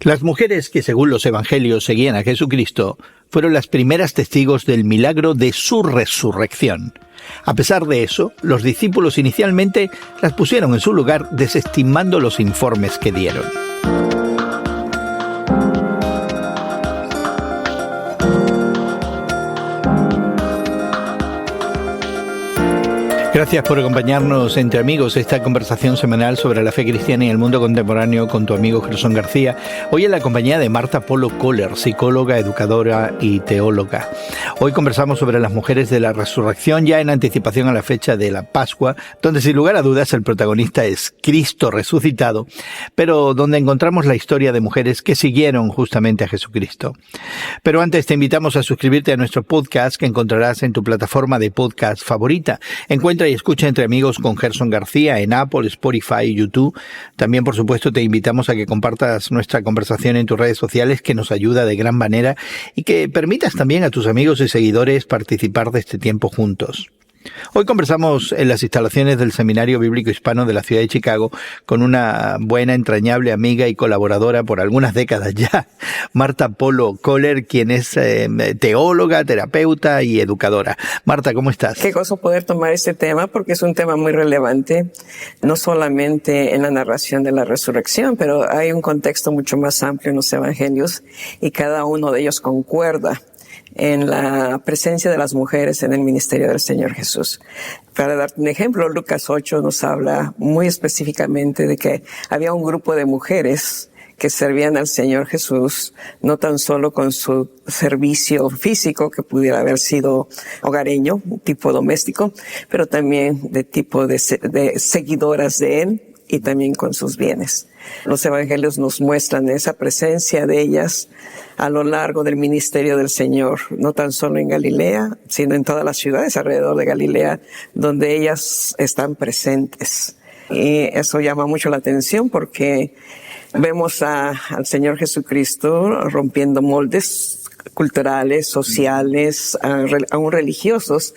Las mujeres que, según los evangelios, seguían a Jesucristo, fueron las primeras testigos del milagro de su resurrección. A pesar de eso, los discípulos inicialmente las pusieron en su lugar, desestimando los informes que dieron. Gracias por acompañarnos entre amigos esta conversación semanal sobre la fe cristiana y el mundo contemporáneo con tu amigo Gerson García. Hoy en la compañía de Marta Polo Kohler, psicóloga, educadora y teóloga. Hoy conversamos sobre las mujeres de la resurrección ya en anticipación a la fecha de la Pascua, donde sin lugar a dudas el protagonista es Cristo resucitado, pero donde encontramos la historia de mujeres que siguieron justamente a Jesucristo. Pero antes te invitamos a suscribirte a nuestro podcast que encontrarás en tu plataforma de podcast favorita. Encuentra y escucha Entre Amigos con Gerson García en Apple, Spotify y YouTube. También, por supuesto, te invitamos a que compartas nuestra conversación en tus redes sociales, que nos ayuda de gran manera, y que permitas también a tus amigos y seguidores participar de este tiempo juntos. Hoy conversamos en las instalaciones del Seminario Bíblico Hispano de la ciudad de Chicago con una buena, entrañable amiga y colaboradora por algunas décadas ya, Marta Polo Kohler, quien es teóloga, terapeuta y educadora. Marta, ¿cómo estás? Qué gozo poder tomar este tema porque es un tema muy relevante, no solamente en la narración de la resurrección, pero hay un contexto mucho más amplio en los evangelios y cada uno de ellos concuerda en la presencia de las mujeres en el ministerio del Señor Jesús. Para darte un ejemplo, Lucas 8 nos habla muy específicamente de que había un grupo de mujeres que servían al Señor Jesús, no tan solo con su servicio físico, que pudiera haber sido hogareño, tipo doméstico, pero también de tipo de seguidoras de Él y también con sus bienes. Los evangelios nos muestran esa presencia de ellas a lo largo del ministerio del Señor, no tan solo en Galilea, sino en todas las ciudades alrededor de Galilea, donde ellas están presentes. Y eso llama mucho la atención porque vemos al Señor Jesucristo rompiendo moldes culturales, sociales, aún religiosos,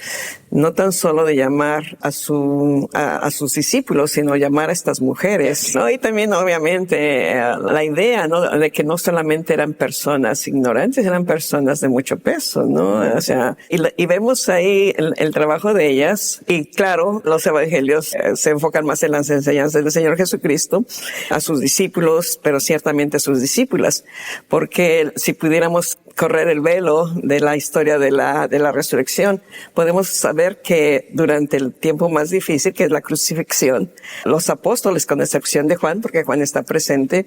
no tan solo de llamar a sus discípulos, sino llamar a estas mujeres, ¿no? Y también, obviamente, la idea, ¿no?, de que no solamente eran personas ignorantes, eran personas de mucho peso, ¿no? O sea, y vemos ahí el trabajo de ellas, y claro, los evangelios se enfocan más en las enseñanzas del Señor Jesucristo, a sus discípulos, pero ciertamente a sus discípulas, porque si pudiéramos correr el velo de la historia de la resurrección, podemos saber que durante el tiempo más difícil, que es la crucifixión, los apóstoles, con excepción de Juan, porque Juan está presente,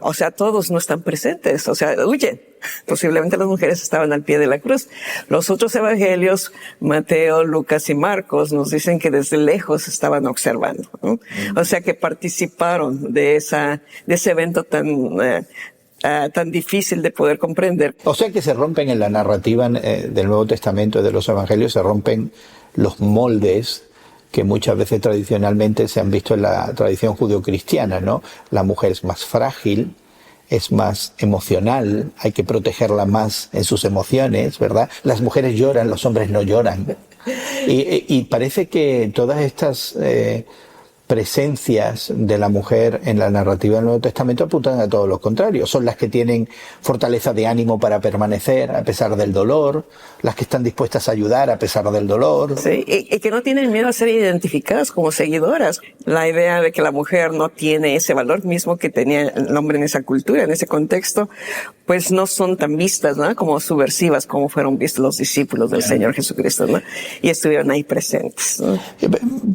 o sea, todos no están presentes, o sea, huyen. Posiblemente las mujeres estaban al pie de la cruz. Los otros evangelios, Mateo, Lucas y Marcos, nos dicen que desde lejos estaban observando, ¿no? O sea, que participaron de ese evento tan difícil de poder comprender. O sea que se rompen en la narrativa del Nuevo Testamento, de los Evangelios, se rompen los moldes que muchas veces tradicionalmente se han visto en la tradición judeocristiana, ¿no? La mujer es más frágil, es más emocional, hay que protegerla más en sus emociones, ¿verdad? Las mujeres lloran, los hombres no lloran. Y parece que todas estas presencias de la mujer en la narrativa del Nuevo Testamento apuntan a todo lo contrario. Son las que tienen fortaleza de ánimo para permanecer a pesar del dolor, las que están dispuestas a ayudar a pesar del dolor. Sí, y que no tienen miedo a ser identificadas como seguidoras. La idea de que la mujer no tiene ese valor mismo que tenía el hombre en esa cultura, en ese contexto, pues no son tan vistas, ¿no?, como subversivas como fueron vistos los discípulos del Señor Jesucristo, ¿no? Y estuvieron ahí presentes, ¿no?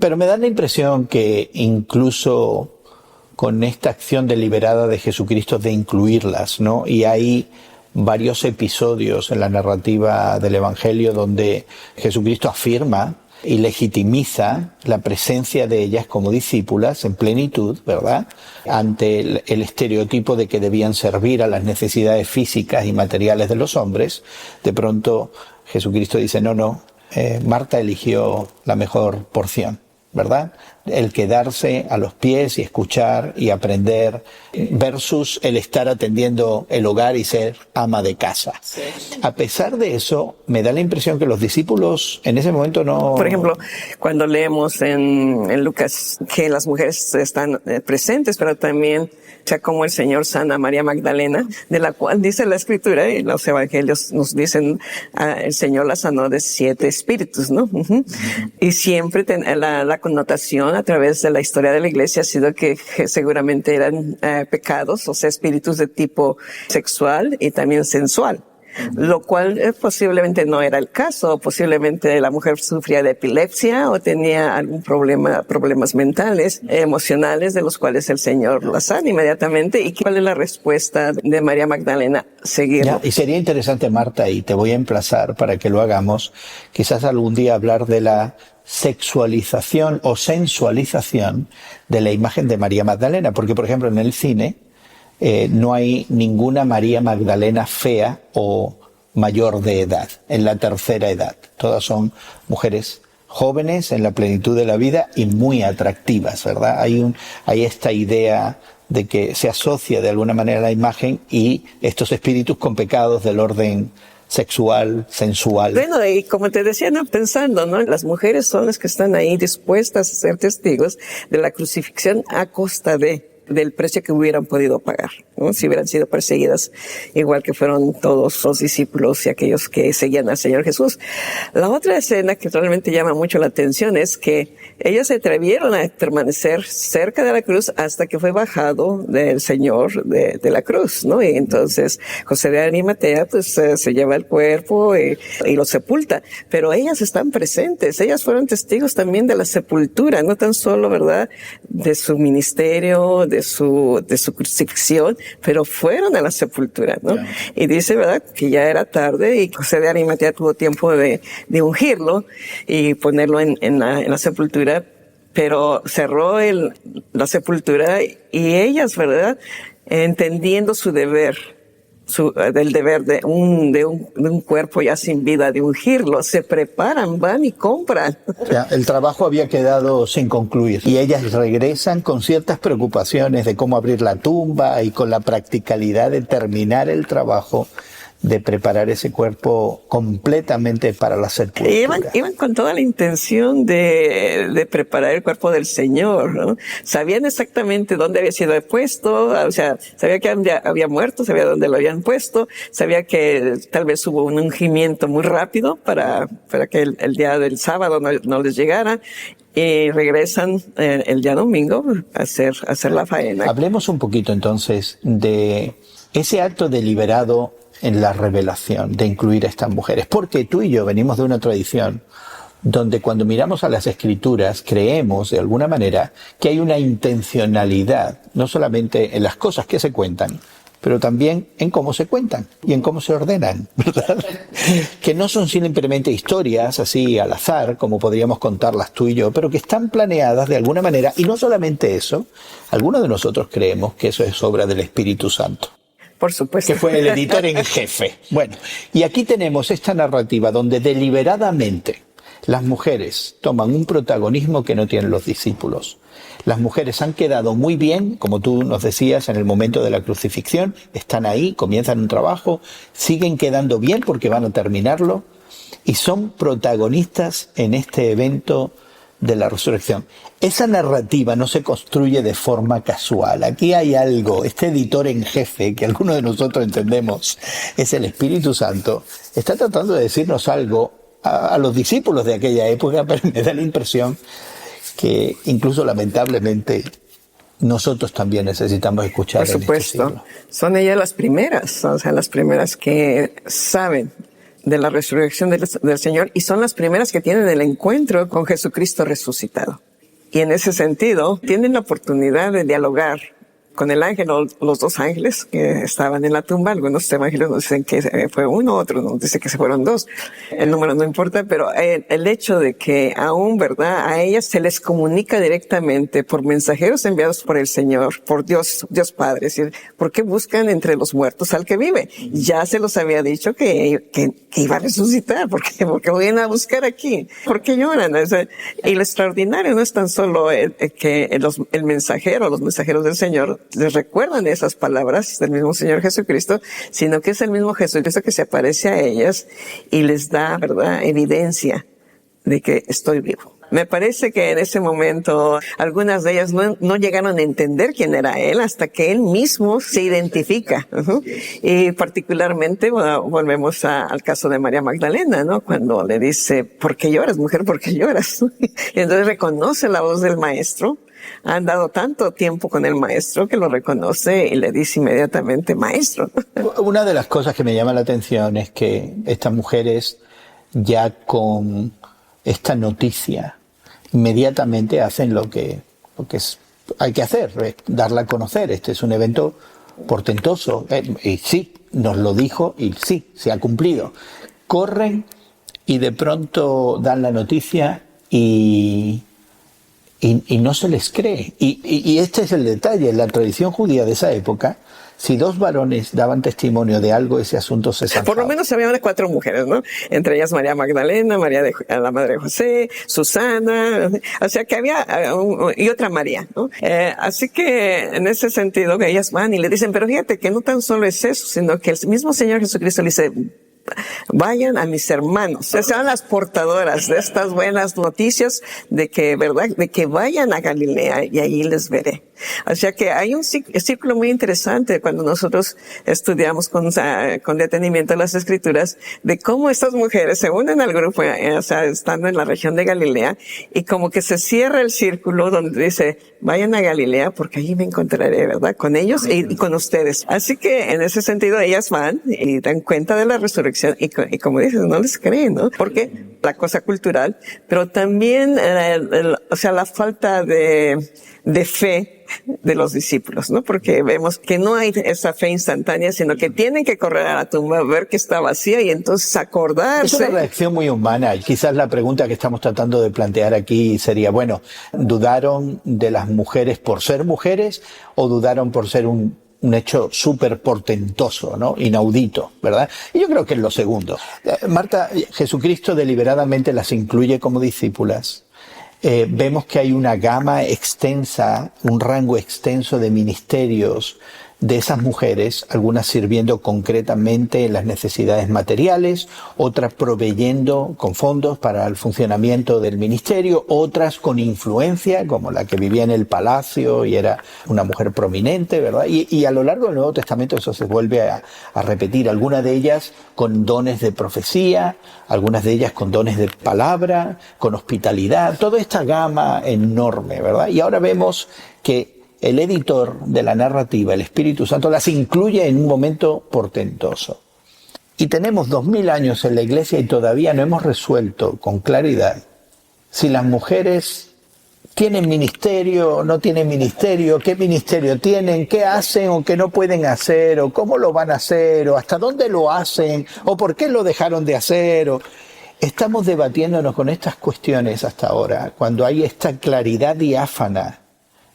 Pero me da la impresión que incluso con esta acción deliberada de Jesucristo de incluirlas, ¿no? Y hay varios episodios en la narrativa del Evangelio donde Jesucristo afirma y legitimiza la presencia de ellas como discípulas en plenitud, ¿verdad?, ante el estereotipo de que debían servir a las necesidades físicas y materiales de los hombres. De pronto Jesucristo dice, no, Marta eligió la mejor porción, ¿verdad? El quedarse a los pies y escuchar y aprender versus el estar atendiendo el hogar y ser ama de casa. Sí. A pesar de eso, me da la impresión que los discípulos en ese momento no... Por ejemplo, cuando leemos en Lucas que las mujeres están presentes, pero también O sea, como el Señor sana a María Magdalena, de la cual dice la Escritura, y los evangelios nos dicen, el Señor la sanó de 7 espíritus, ¿no? Y siempre la connotación a través de la historia de la Iglesia ha sido que seguramente eran pecados, o sea, espíritus de tipo sexual y también sensual. Lo cual posiblemente no era el caso. Posiblemente la mujer sufría de epilepsia o tenía algún problemas mentales, emocionales, de los cuales el Señor la sana inmediatamente. ¿Y cuál es la respuesta de María Magdalena? Seguirlo. Y sería interesante, Marta, y te voy a emplazar para que lo hagamos, quizás algún día hablar de la sexualización o sensualización de la imagen de María Magdalena, porque por ejemplo en el cine no hay ninguna María Magdalena fea o mayor de edad, en la tercera edad. Todas son mujeres jóvenes en la plenitud de la vida y muy atractivas, ¿verdad? Hay esta idea de que se asocia de alguna manera la imagen y estos espíritus con pecados del orden sexual, sensual. Bueno, y como te decía, pensando, ¿no? Las mujeres son las que están ahí dispuestas a ser testigos de la crucifixión a costa del precio que hubieran podido pagar, ¿no? Si hubieran sido perseguidas, igual que fueron todos los discípulos y aquellos que seguían al Señor Jesús. La otra escena que realmente llama mucho la atención es que ellas se atrevieron a permanecer cerca de la cruz hasta que fue bajado del Señor de la cruz, ¿no? Y entonces José de Arimatea pues se lleva el cuerpo y lo sepulta, pero ellas están presentes, ellas fueron testigos también de la sepultura, no tan solo, ¿verdad?, de su ministerio, de su crucifixión, pero fueron a la sepultura, ¿no? Yeah. Y dice, ¿verdad?, que ya era tarde y José de Arimatea tuvo tiempo de ungirlo y ponerlo en la sepultura, pero cerró la sepultura y ellas, ¿verdad?, entendiendo su deber, del deber de un cuerpo ya sin vida, de ungirlo, se preparan, van y compran. Ya, el trabajo había quedado sin concluir y ellas regresan con ciertas preocupaciones de cómo abrir la tumba y con la practicalidad de terminar el trabajo de preparar ese cuerpo completamente para la sepultura. Iban con toda la intención de preparar el cuerpo del Señor, ¿no? Sabían exactamente dónde había sido puesto, o sea, sabía que había muerto, sabía dónde lo habían puesto, sabía que tal vez hubo un ungimiento muy rápido para que el día del sábado no les llegara. Y regresan el día domingo a hacer la faena. Hablemos un poquito entonces de ese acto deliberado en la revelación de incluir a estas mujeres, porque tú y yo venimos de una tradición donde cuando miramos a las Escrituras creemos de alguna manera que hay una intencionalidad, no solamente en las cosas que se cuentan, pero también en cómo se cuentan y en cómo se ordenan, ¿verdad? Que no son simplemente historias así al azar, como podríamos contarlas tú y yo, pero que están planeadas de alguna manera, y no solamente eso, algunos de nosotros creemos que eso es obra del Espíritu Santo. Por supuesto. Que fue el editor en jefe. Bueno, y aquí tenemos esta narrativa donde deliberadamente las mujeres toman un protagonismo que no tienen los discípulos. Las mujeres han quedado muy bien, como tú nos decías, en el momento de la crucifixión, están ahí, comienzan un trabajo, siguen quedando bien porque van a terminarlo y son protagonistas en este evento de la resurrección. Esa narrativa no se construye de forma casual. Aquí hay algo, este editor en jefe, que algunos de nosotros entendemos es el Espíritu Santo, está tratando de decirnos algo a los discípulos de aquella época, pero me da la impresión que incluso lamentablemente nosotros también necesitamos escuchar. Por supuesto, son ellas las primeras, o sea, las primeras que saben de la resurrección del Señor y son las primeras que tienen el encuentro con Jesucristo resucitado. Y en ese sentido, tienen la oportunidad de dialogar con el ángel o los dos ángeles que estaban en la tumba. Algunos evangelios nos dicen que fue uno, otros nos dicen que se fueron dos. El número no importa, pero el hecho de que aún, ¿verdad?, a ellas se les comunica directamente por mensajeros enviados por el Señor, por Dios Padre. Es decir, ¿por qué buscan entre los muertos al que vive? Ya se los había dicho que iba a resucitar. ¿Por qué? Porque lo vienen a buscar aquí. ¿Por qué lloran? O sea, y lo extraordinario no es tan solo que el mensajero, los mensajeros del Señor, les recuerdan esas palabras del mismo Señor Jesucristo, sino que es el mismo Jesucristo que se aparece a ellas y les da, ¿verdad?, evidencia de que estoy vivo. Me parece que en ese momento algunas de ellas no llegaron a entender quién era él hasta que él mismo se identifica. Y particularmente volvemos al caso de María Magdalena, ¿no? Cuando le dice, ¿por qué lloras, mujer? ¿Por qué lloras? Y entonces reconoce la voz del maestro. Ha andado tanto tiempo con el maestro que lo reconoce y le dice inmediatamente, maestro. Una de las cosas que me llama la atención es que estas mujeres ya con esta noticia inmediatamente hacen lo que hay que hacer, darla a conocer. Este es un evento portentoso, y sí, nos lo dijo y sí, se ha cumplido. Corren y de pronto dan la noticia y no se les cree. Y este es el detalle, en la tradición judía de esa época, si dos varones daban testimonio de algo, ese asunto se zanjaba. Por lo menos había 4 mujeres, ¿no? Entre ellas María Magdalena, la madre de José, Susana, o sea que había, y otra María, ¿no? Así que en ese sentido que ellas van y le dicen, pero fíjate que no tan solo es eso, sino que el mismo Señor Jesucristo le dice, vayan a mis hermanos, sean las portadoras de estas buenas noticias de que, ¿verdad? De que vayan a Galilea y ahí les veré. O sea que hay un círculo muy interesante cuando nosotros estudiamos con detenimiento las Escrituras de cómo estas mujeres se unen al grupo, o sea, estando en la región de Galilea, y como que se cierra el círculo donde dice, vayan a Galilea porque allí me encontraré, ¿verdad? Con ellos y con ustedes. Así que en ese sentido ellas van y dan cuenta de la resurrección y como dices, no les creen, ¿no? Porque la cosa cultural, pero también, o sea, la falta de fe de los discípulos, ¿no? Porque vemos que no hay esa fe instantánea, sino que tienen que correr a la tumba, ver que está vacía y entonces acordarse. Es una reacción muy humana. Quizás la pregunta que estamos tratando de plantear aquí sería, bueno, ¿dudaron de las mujeres por ser mujeres o dudaron por ser un hecho súper portentoso, ¿no? Inaudito, ¿verdad? Y yo creo que es lo segundo. Marta, Jesucristo deliberadamente las incluye como discípulas. Vemos que hay una gama extensa, un rango extenso de ministerios de esas mujeres, algunas sirviendo concretamente en las necesidades materiales, otras proveyendo con fondos para el funcionamiento del ministerio, otras con influencia, como la que vivía en el palacio y era una mujer prominente, ¿verdad? Y a lo largo del Nuevo Testamento eso se vuelve a repetir, algunas de ellas con dones de profecía, algunas de ellas con dones de palabra, con hospitalidad, toda esta gama enorme, ¿verdad? Y ahora vemos que el editor de la narrativa, el Espíritu Santo, las incluye en un momento portentoso. Y tenemos 2000 años en la Iglesia y todavía no hemos resuelto con claridad si las mujeres tienen ministerio o no tienen ministerio, qué ministerio tienen, qué hacen o qué no pueden hacer, o cómo lo van a hacer, o hasta dónde lo hacen, o por qué lo dejaron de hacer. Estamos debatiéndonos con estas cuestiones hasta ahora, cuando hay esta claridad diáfana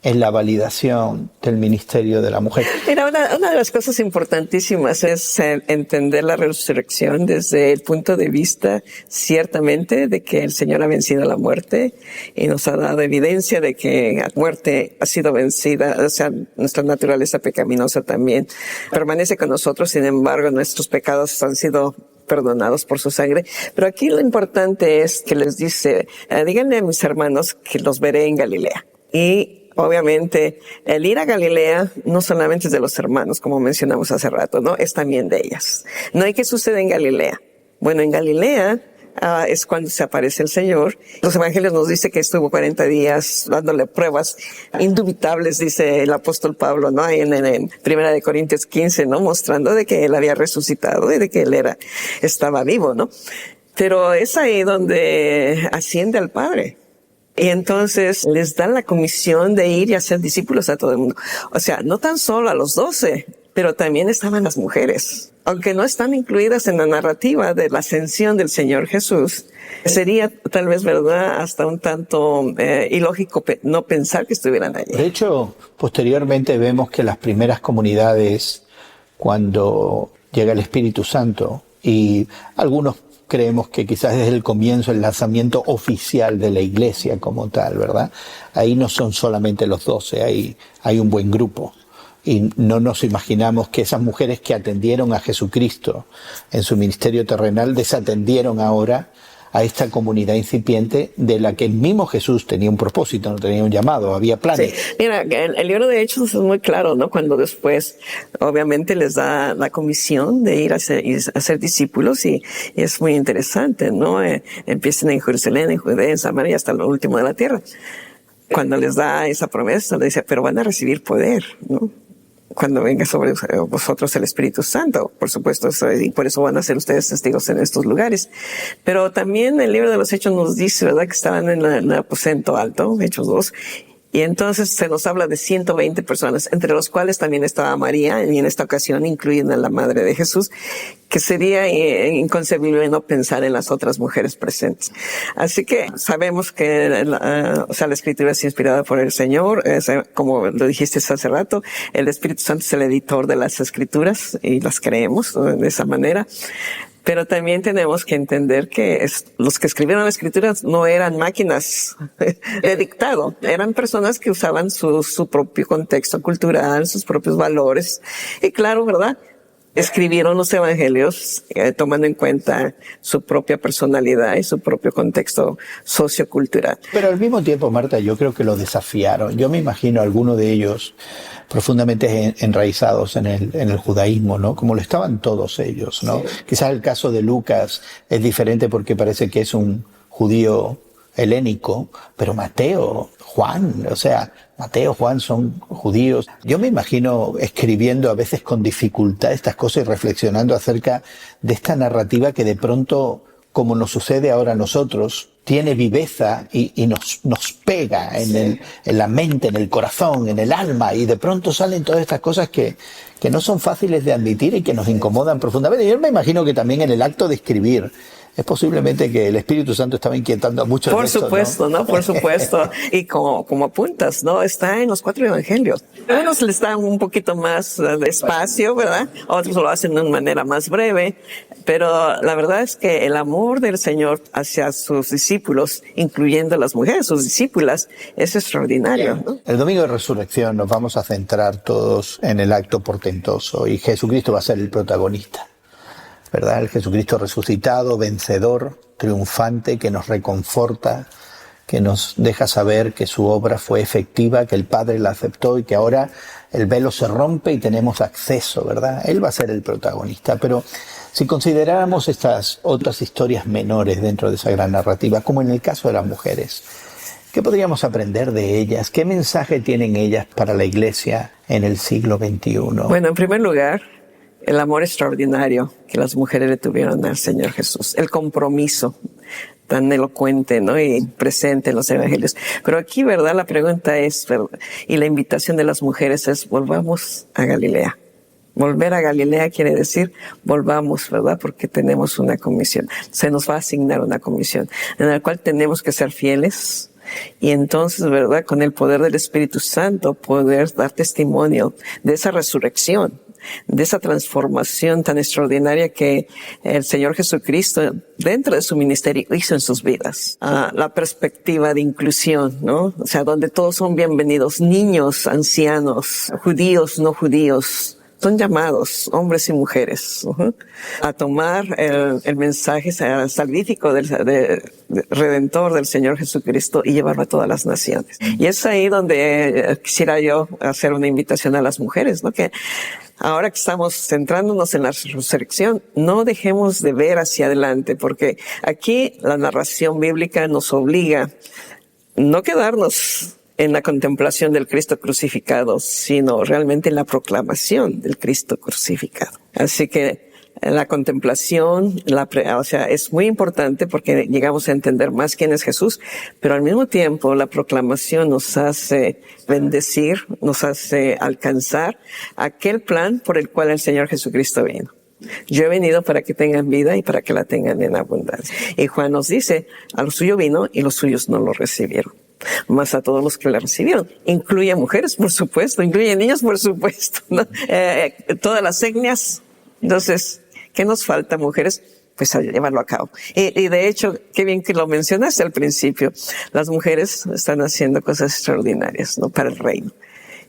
en la validación del ministerio de la mujer. Mira, una de las cosas importantísimas es entender la resurrección desde el punto de vista, ciertamente, de que el Señor ha vencido la muerte y nos ha dado evidencia de que la muerte ha sido vencida, o sea, nuestra naturaleza pecaminosa también permanece con nosotros, sin embargo, nuestros pecados han sido perdonados por su sangre. Pero aquí lo importante es que les dice, díganle a mis hermanos que los veré en Galilea. Y obviamente, el ir a Galilea no solamente es de los hermanos, como mencionamos hace rato, ¿no? Es también de ellas. No hay que suceder en Galilea. Bueno, en Galilea es cuando se aparece el Señor. Los evangelios nos dice que estuvo 40 días dándole pruebas indubitables, dice el apóstol Pablo, ¿no? En Primera de Corintios 15, ¿no? Mostrando de que él había resucitado y de que él estaba vivo, ¿no? Pero es ahí donde asciende al Padre. Y entonces les dan la comisión de ir y hacer discípulos a todo el mundo. O sea, no tan solo a los 12, pero también estaban las mujeres. Aunque no están incluidas en la narrativa de la ascensión del Señor Jesús, sería tal vez, ¿verdad?, hasta un tanto ilógico no pensar que estuvieran allí. De hecho, posteriormente vemos que las primeras comunidades, cuando llega el Espíritu Santo, y algunos creemos que quizás desde el comienzo, el lanzamiento oficial de la Iglesia como tal, ¿verdad? Ahí no son solamente los 12, hay un buen grupo. Y no nos imaginamos que esas mujeres que atendieron a Jesucristo en su ministerio terrenal desatendieron ahora a esta comunidad incipiente de la que el mismo Jesús tenía un propósito, no tenía un llamado, había planes. Sí. Mira, el libro de Hechos es muy claro, ¿no? Cuando después, obviamente, les da la comisión de ir a ser discípulos y es muy interesante, ¿no? Empiezan en Jerusalén, en Judea, en Samaria, hasta lo último de la tierra. Cuando les da esa promesa, le dice, pero van a recibir poder, ¿no? Cuando venga sobre vosotros el Espíritu Santo, por supuesto, y por eso van a ser ustedes testigos en estos lugares. Pero también el libro de los Hechos nos dice, ¿verdad?, que estaban en el aposento alto, Hechos 2, y entonces se nos habla de 120 personas, entre los cuales también estaba María, y en esta ocasión incluyen a la madre de Jesús, que sería inconcebible no pensar en las otras mujeres presentes. Así que sabemos que la Escritura es inspirada por el Señor, como lo dijiste hace rato, el Espíritu Santo es el editor de las Escrituras y las creemos, ¿no?, de esa manera. Pero también tenemos que entender que los que escribieron las Escrituras no eran máquinas de dictado, eran personas que usaban su propio contexto cultural, sus propios valores. Y claro, ¿verdad?, escribieron los evangelios tomando en cuenta su propia personalidad y su propio contexto sociocultural. Pero al mismo tiempo, Marta, yo creo que lo desafiaron. Yo me imagino a alguno de ellos profundamente enraizados en el judaísmo, ¿no? Como lo estaban todos ellos, ¿no? Sí. Quizás el caso de Lucas es diferente porque parece que es un judío helénico, pero Mateo, Juan, Mateo, Juan son judíos. Yo me imagino escribiendo a veces con dificultad estas cosas y reflexionando acerca de esta narrativa que de pronto, como nos sucede ahora a nosotros, tiene viveza y nos pega en la mente, en el corazón, en el alma, y de pronto salen todas estas cosas que no son fáciles de admitir y que nos incomodan profundamente. Yo me imagino que también en el acto de escribir es posiblemente que el Espíritu Santo estaba inquietando a muchos. Por supuesto, ¿no? Por supuesto. Y como apuntas, ¿no? Está en los 4 evangelios. Unos les dan un poquito más de espacio, ¿verdad? Otros lo hacen de una manera más breve. Pero la verdad es que el amor del Señor hacia sus discípulos, incluyendo a las mujeres, sus discípulas, es extraordinario, ¿no? El domingo de resurrección nos vamos a centrar todos en el acto portentoso y Jesucristo va a ser el protagonista, ¿verdad? El Jesucristo resucitado, vencedor, triunfante, que nos reconforta, que nos deja saber que su obra fue efectiva, que el Padre la aceptó y que ahora el velo se rompe y tenemos acceso, ¿verdad? Él va a ser el protagonista. Pero si consideráramos estas otras historias menores dentro de esa gran narrativa, como en el caso de las mujeres, ¿qué podríamos aprender de ellas? ¿Qué mensaje tienen ellas para la Iglesia en el siglo XXI? Bueno, en primer lugar, el amor extraordinario que las mujeres le tuvieron al Señor Jesús, el compromiso tan elocuente, ¿no?, y presente en los evangelios. Pero aquí, ¿verdad?, la pregunta es, y la invitación de las mujeres es, volvamos a Galilea. Volver a Galilea quiere decir, volvamos, ¿verdad?, porque tenemos una comisión. Se nos va a asignar una comisión en la cual tenemos que ser fieles. Y entonces, ¿verdad?, con el poder del Espíritu Santo, poder dar testimonio de esa resurrección, de esa transformación tan extraordinaria que el Señor Jesucristo dentro de su ministerio hizo en sus vidas. La perspectiva de inclusión, ¿no? O sea, donde todos son bienvenidos, niños, ancianos, judíos, no judíos, son llamados, hombres y mujeres, a tomar el mensaje salvífico del Redentor del Señor Jesucristo y llevarlo a todas las naciones. Y es ahí donde quisiera yo hacer una invitación a las mujeres, ¿no? Que ahora que estamos centrándonos en la resurrección, no dejemos de ver hacia adelante, porque aquí la narración bíblica nos obliga a no quedarnos en la contemplación del Cristo crucificado, sino realmente en la proclamación del Cristo crucificado. Así que la contemplación, es muy importante porque llegamos a entender más quién es Jesús, pero al mismo tiempo la proclamación nos hace bendecir, nos hace alcanzar aquel plan por el cual el Señor Jesucristo vino. Yo he venido para que tengan vida y para que la tengan en abundancia. Y Juan nos dice, a lo suyo vino y los suyos no lo recibieron. Más a todos los que la recibieron. Incluye mujeres, por supuesto, incluye niños, por supuesto, ¿no? Todas las etnias. Entonces, ¿qué nos falta, mujeres? Pues a llevarlo a cabo. Y de hecho, qué bien que lo mencionaste al principio. Las mujeres están haciendo cosas extraordinarias, ¿no?, para el reino.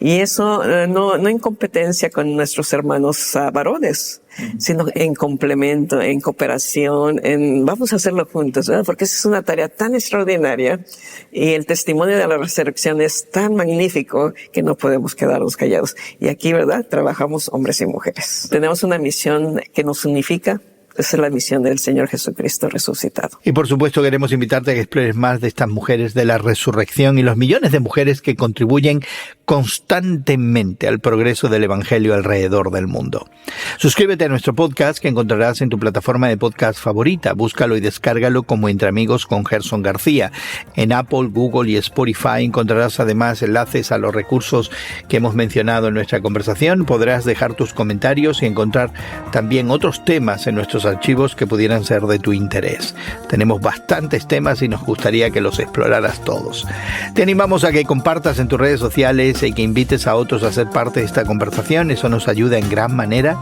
Y eso no en competencia con nuestros hermanos varones, sino en complemento, en cooperación, vamos a hacerlo juntos, ¿verdad? Porque esa es una tarea tan extraordinaria y el testimonio de la resurrección es tan magnífico que no podemos quedarnos callados. Y aquí, ¿verdad? Trabajamos hombres y mujeres. Tenemos una misión que nos unifica. Esa es la misión del Señor Jesucristo resucitado. Y por supuesto queremos invitarte a que explores más de estas mujeres de la resurrección y los millones de mujeres que contribuyen constantemente al progreso del Evangelio alrededor del mundo. Suscríbete a nuestro podcast que encontrarás en tu plataforma de podcast favorita. Búscalo y descárgalo como Entre Amigos con Gerson García. En Apple, Google y Spotify encontrarás además enlaces a los recursos que hemos mencionado en nuestra conversación. Podrás dejar tus comentarios y encontrar también otros temas en nuestros archivos que pudieran ser de tu interés. Tenemos bastantes temas y nos gustaría que los exploraras todos. Te animamos a que compartas en tus redes sociales y que invites a otros a ser parte de esta conversación. Eso nos ayuda en gran manera.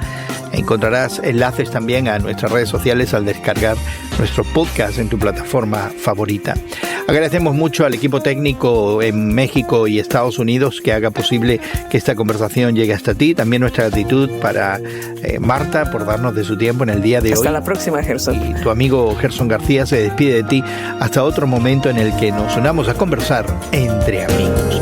Encontrarás enlaces también a nuestras redes sociales al descargar nuestro podcast en tu plataforma favorita. Agradecemos mucho al equipo técnico en México y Estados Unidos que haga posible que esta conversación llegue hasta ti. También nuestra gratitud para Marta por darnos de su tiempo en el día de hoy. Hasta la próxima, Gerson. Y tu amigo Gerson García se despide de ti hasta otro momento en el que nos unamos a conversar entre amigos.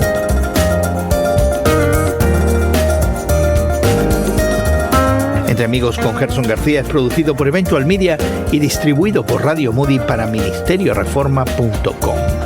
Entre Amigos con Gerson García es producido por Eventual Media y distribuido por Radio Moody para ministerioreforma.com.